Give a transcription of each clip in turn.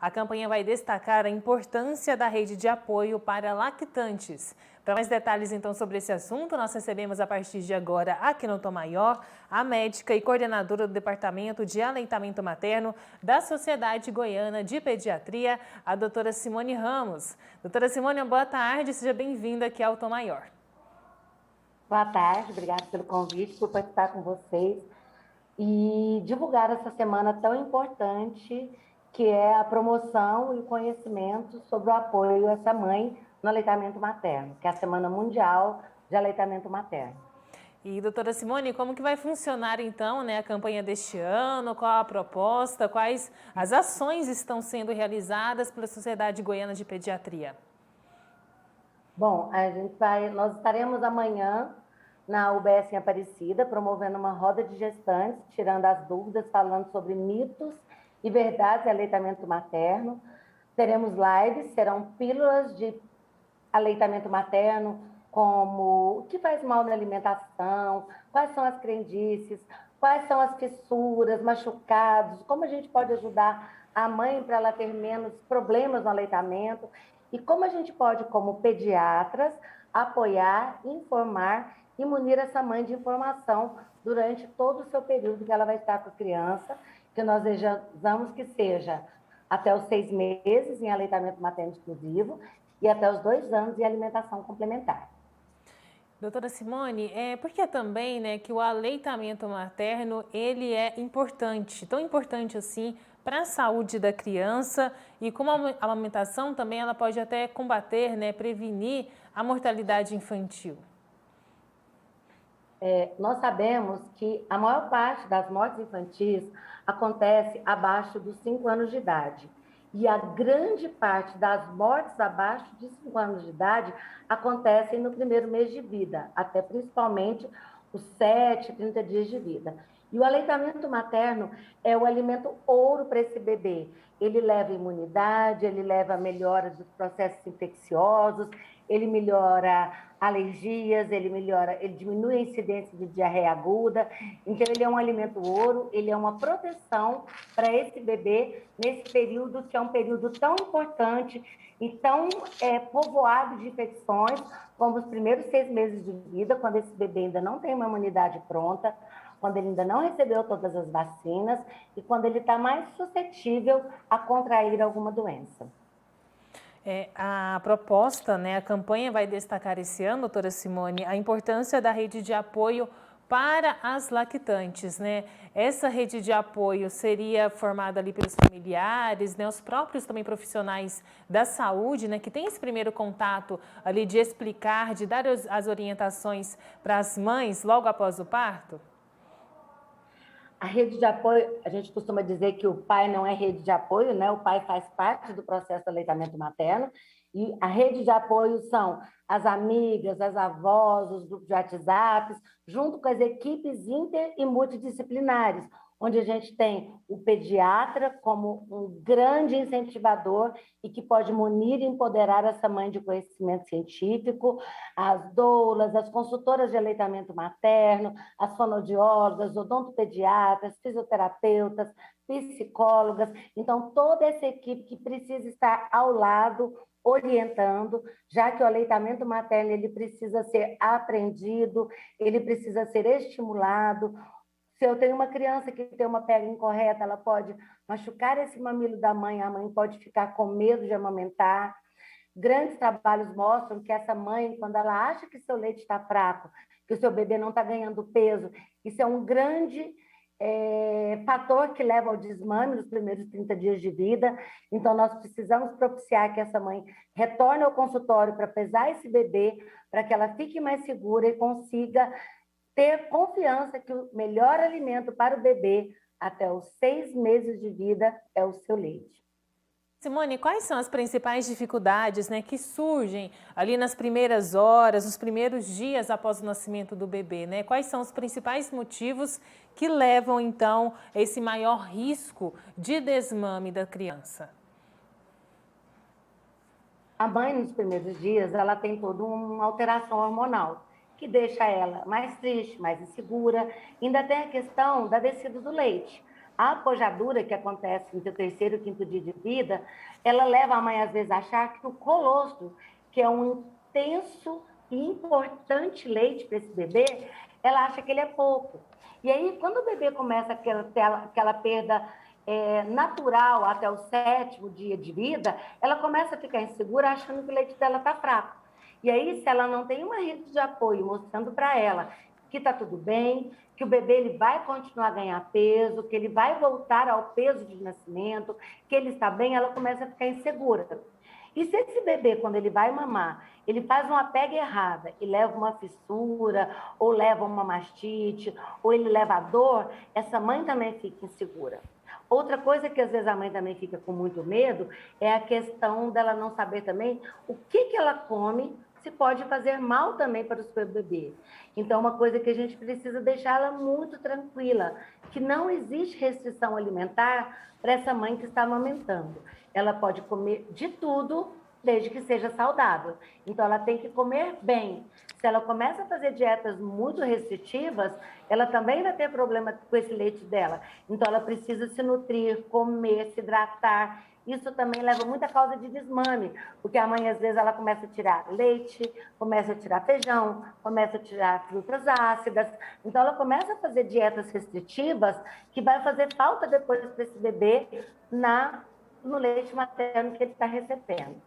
a campanha vai destacar a importância da rede de apoio para lactantes. Para mais detalhes, então, sobre esse assunto, nós recebemos a partir de agora, aqui no Tom Maior, a médica e coordenadora do Departamento de Aleitamento Materno da Sociedade Goiana de Pediatria, a doutora Simone Ramos. Doutora Simone, boa tarde, seja bem-vinda aqui ao Tom Maior. Boa tarde, obrigada pelo convite, por participar com vocês e divulgar essa semana tão importante, que é a promoção e o conhecimento sobre o apoio a essa mãe no aleitamento materno, que é a Semana Mundial de Aleitamento Materno. E, doutora Simone, como que vai funcionar, então, a campanha deste ano? Qual a proposta? Quais as ações estão sendo realizadas pela Sociedade Goiana de Pediatria? Bom, nós estaremos amanhã na UBS em Aparecida, promovendo uma roda de gestantes, tirando as dúvidas, falando sobre mitos e verdades de aleitamento materno. Teremos lives, serão pílulas de aleitamento materno, como o que faz mal na alimentação, quais são as crendices, quais são as fissuras, machucados, como a gente pode ajudar a mãe para ela ter menos problemas no aleitamento e como a gente pode, como pediatras, apoiar, informar e munir essa mãe de informação durante todo o seu período que ela vai estar com a criança, que nós desejamos que seja até os 6 meses em aleitamento materno exclusivo e até os 2 anos em alimentação complementar. Doutora Simone, por que também que o aleitamento materno ele é importante, tão importante assim para a saúde da criança e como a amamentação também ela pode até combater, prevenir a mortalidade infantil? Nós sabemos que a maior parte das mortes infantis acontece abaixo dos 5 anos de idade. E a grande parte das mortes abaixo de 5 anos de idade acontecem no primeiro mês de vida, até principalmente os 7, 30 dias de vida. E o aleitamento materno é o alimento ouro para esse bebê. Ele leva imunidade, ele leva melhora dos processos infecciosos, ele melhora alergias, ele diminui a incidência de diarreia aguda. Então, ele é um alimento ouro, ele é uma proteção para esse bebê nesse período, que é um período tão importante e tão povoado de infecções, como os primeiros 6 meses de vida, quando esse bebê ainda não tem uma imunidade pronta, quando ele ainda não recebeu todas as vacinas e quando ele está mais suscetível a contrair alguma doença. A proposta, a campanha vai destacar esse ano, doutora Simone, a importância da rede de apoio para as lactantes, Essa rede de apoio seria formada ali pelos familiares, os próprios também profissionais da saúde, que tem esse primeiro contato ali de explicar, de dar as orientações para as mães logo após o parto? A rede de apoio, a gente costuma dizer que o pai não é rede de apoio, O pai faz parte do processo de aleitamento materno. E a rede de apoio são as amigas, as avós, os grupos de WhatsApp, junto com as equipes inter e multidisciplinares, onde a gente tem o pediatra como um grande incentivador e que pode munir e empoderar essa mãe de conhecimento científico, as doulas, as consultoras de aleitamento materno, as fonoaudiólogas, odontopediatras, fisioterapeutas, psicólogas. Então, toda essa equipe que precisa estar ao lado, orientando, já que o aleitamento materno ele precisa ser aprendido, ele precisa ser estimulado. Se eu tenho uma criança que tem uma pele incorreta, ela pode machucar esse mamilo da mãe, a mãe pode ficar com medo de amamentar. Grandes trabalhos mostram que essa mãe, quando ela acha que seu leite está fraco, que o seu bebê não está ganhando peso, isso é um grande fator que leva ao desmame nos primeiros 30 dias de vida. Então, nós precisamos propiciar que essa mãe retorne ao consultório para pesar esse bebê, para que ela fique mais segura e consiga ter confiança que o melhor alimento para o bebê até os 6 meses de vida é o seu leite. Simone, quais são as principais dificuldades que surgem ali nas primeiras horas, nos primeiros dias após o nascimento do bebê? Quais são os principais motivos que levam, então, a esse maior risco de desmame da criança? A mãe, nos primeiros dias, ela tem toda uma alteração hormonal, que deixa ela mais triste, mais insegura. Ainda tem a questão da descida do leite. A pojadura que acontece entre o terceiro e o quinto dia de vida, ela leva a mãe, às vezes, a achar que o colostro, que é um intenso e importante leite para esse bebê, ela acha que ele é pouco. E aí, quando o bebê começa aquela perda natural até o sétimo dia de vida, ela começa a ficar insegura, achando que o leite dela está fraco. E aí, se ela não tem uma rede de apoio mostrando para ela que está tudo bem, que o bebê ele vai continuar a ganhar peso, que ele vai voltar ao peso de nascimento, que ele está bem, ela começa a ficar insegura. E se esse bebê, quando ele vai mamar, ele faz uma pega errada e leva uma fissura, ou leva uma mastite, ou ele leva a dor, essa mãe também fica insegura. Outra coisa que às vezes a mãe também fica com muito medo é a questão dela não saber também o que ela come, se pode fazer mal também para o seu bebê. Então, uma coisa que a gente precisa deixá-la muito tranquila, que não existe restrição alimentar para essa mãe que está amamentando. Ela pode comer de tudo, desde que seja saudável. Então, ela tem que comer bem. Se ela começa a fazer dietas muito restritivas, ela também vai ter problema com esse leite dela. Então, ela precisa se nutrir, comer, se hidratar. Isso também leva muita causa de desmame, porque a mãe, às vezes, ela começa a tirar leite, começa a tirar feijão, começa a tirar frutas ácidas. Então, ela começa a fazer dietas restritivas que vai fazer falta depois para esse bebê no leite materno que ele está recebendo.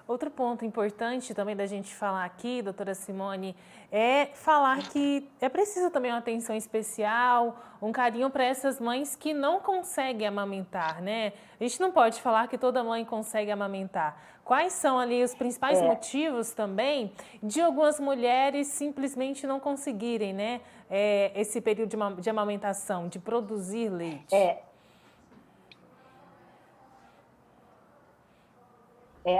Outro ponto importante também da gente falar aqui, doutora Simone, é falar que é preciso também uma atenção especial, um carinho para essas mães que não conseguem amamentar, né? A gente não pode falar que toda mãe consegue amamentar. Quais são ali os principais motivos também de algumas mulheres simplesmente não conseguirem, né? Esse período de amamentação, de produzir leite?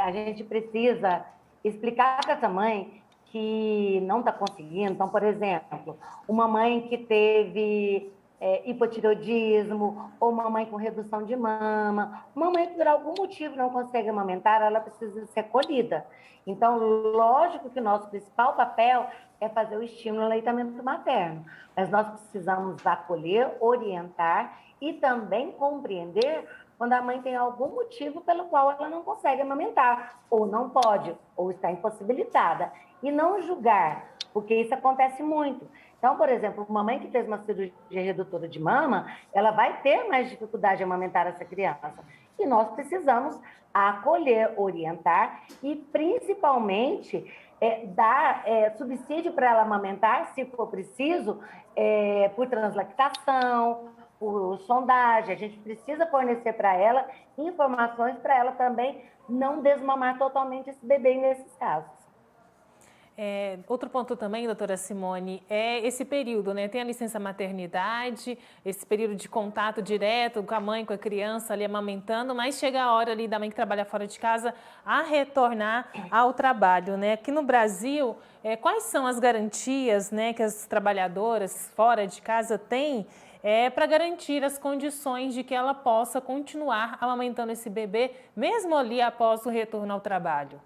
A gente precisa explicar para essa mãe que não está conseguindo. Então, por exemplo, uma mãe que teve hipotireoidismo, ou uma mãe com redução de mama, uma mãe que por algum motivo não consegue amamentar, ela precisa ser acolhida. Então, lógico que o nosso principal papel é fazer o estímulo ao aleitamento materno, mas nós precisamos acolher, orientar e também compreender quando a mãe tem algum motivo pelo qual ela não consegue amamentar, ou não pode, ou está impossibilitada. E não julgar, porque isso acontece muito. Então, por exemplo, uma mãe que fez uma cirurgia redutora de mama, ela vai ter mais dificuldade de amamentar essa criança. E nós precisamos acolher, orientar e, principalmente, dar subsídio para ela amamentar, se for preciso, por translactação, por sondagem. A gente precisa fornecer para ela informações para ela também não desmamar totalmente esse bebê nesses casos. Outro ponto também, doutora Simone, é esse período, né? Tem a licença maternidade, esse período de contato direto com a mãe, com a criança ali amamentando, mas chega a hora ali da mãe que trabalha fora de casa a retornar ao trabalho, né? Aqui no Brasil, quais são as garantias, né, que as trabalhadoras fora de casa têm para garantir as condições de que ela possa continuar amamentando esse bebê, mesmo ali após o retorno ao trabalho?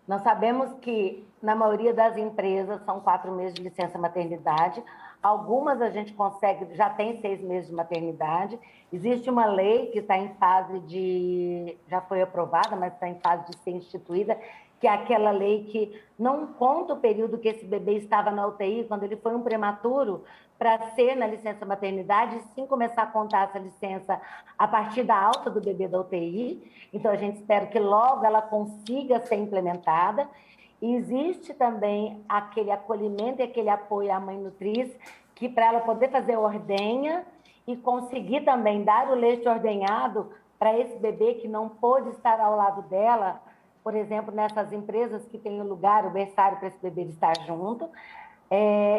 Nós sabemos que, na maioria das empresas, são 4 meses de licença maternidade. Algumas a gente consegue, já tem 6 meses de maternidade. Existe uma lei que está em fase de... já foi aprovada, mas está em fase de ser instituída, que é aquela lei que não conta o período que esse bebê estava na UTI, quando ele foi um prematuro, para ser na licença maternidade, sim começar a contar essa licença a partir da alta do bebê da UTI. Então, a gente espera que logo ela consiga ser implementada. E existe também aquele acolhimento e aquele apoio à mãe nutriz, que para ela poder fazer ordenha e conseguir também dar o leite ordenhado para esse bebê que não pôde estar ao lado dela, por exemplo, nessas empresas que tem o lugar, o berçário para esse bebê estar junto.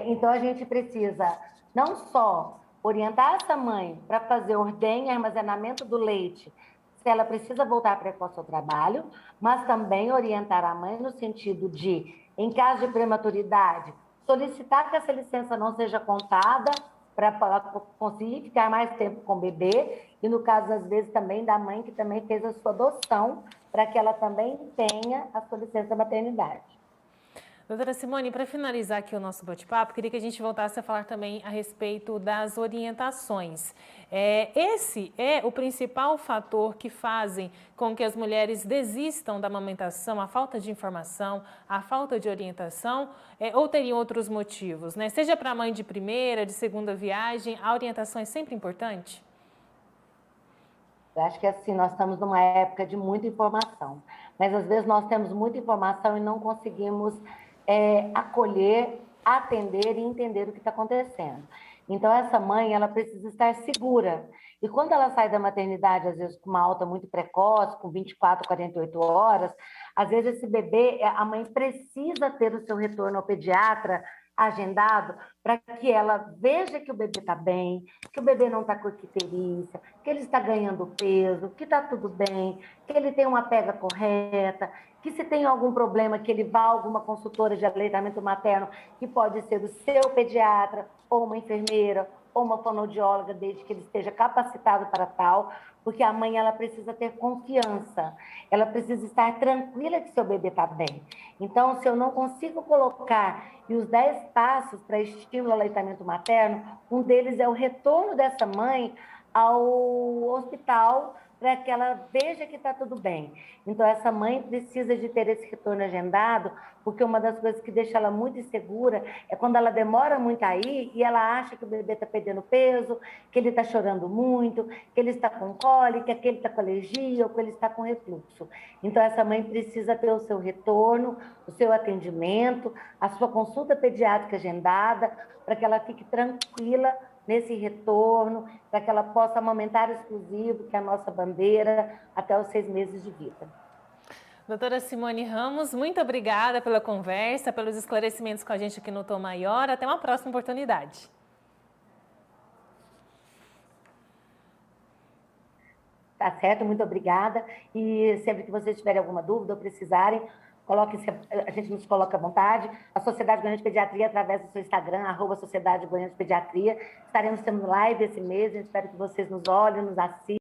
Então, a gente precisa não só orientar essa mãe para fazer ordenha e armazenamento do leite, se ela precisa voltar precoce ao trabalho, mas também orientar a mãe no sentido de, em caso de prematuridade, solicitar que essa licença não seja contada para ela conseguir ficar mais tempo com o bebê, e no caso, às vezes, também da mãe que também fez a sua adoção, para que ela também tenha a sua licença maternidade. Doutora Simone, para finalizar aqui o nosso bate-papo, queria que a gente voltasse a falar também a respeito das orientações. Esse é o principal fator que fazem com que as mulheres desistam da amamentação, a falta de informação, a falta de orientação, ou teriam outros motivos, né? Seja para a mãe de primeira, de segunda viagem, a orientação é sempre importante? Eu acho que assim, nós estamos numa época de muita informação, mas às vezes nós temos muita informação e não conseguimos acolher, atender e entender o que está acontecendo. Então, essa mãe, ela precisa estar segura. E quando ela sai da maternidade, às vezes com uma alta muito precoce, com 24, 48 horas, às vezes esse bebê, a mãe precisa ter o seu retorno ao pediatra agendado para que ela veja que o bebê está bem, que o bebê não está com icterícia, que ele está ganhando peso, que está tudo bem, que ele tem uma pega correta, que se tem algum problema, que ele vá a alguma consultora de aleitamento materno, que pode ser o seu pediatra, ou uma enfermeira, ou uma fonoaudióloga, desde que ele esteja capacitado para tal, porque a mãe ela precisa ter confiança, ela precisa estar tranquila que seu bebê está bem. Então, se eu não consigo colocar e os 10 passos para estímulo ao aleitamento materno, um deles é o retorno dessa mãe ao hospital para que ela veja que está tudo bem. Então, essa mãe precisa de ter esse retorno agendado, porque uma das coisas que deixa ela muito insegura é quando ela demora muito a ir e ela acha que o bebê está perdendo peso, que ele está chorando muito, que ele está com cólica, que ele está com alergia ou que ele está com refluxo. Então, essa mãe precisa ter o seu retorno, o seu atendimento, a sua consulta pediátrica agendada, para que ela fique tranquila nesse retorno, para que ela possa amamentar exclusivo, que é a nossa bandeira, até os 6 meses de vida. Doutora Simone Ramos, muito obrigada pela conversa, pelos esclarecimentos com a gente aqui no Tom Maior. Até uma próxima oportunidade. Tá certo, muito obrigada. E sempre que vocês tiverem alguma dúvida ou precisarem, a gente nos coloca à vontade. A Sociedade Goiana de Pediatria, através do seu Instagram, @Sociedade Goiana de Pediatria. Estaremos tendo live esse mês, eu espero que vocês nos olhem, nos assistam.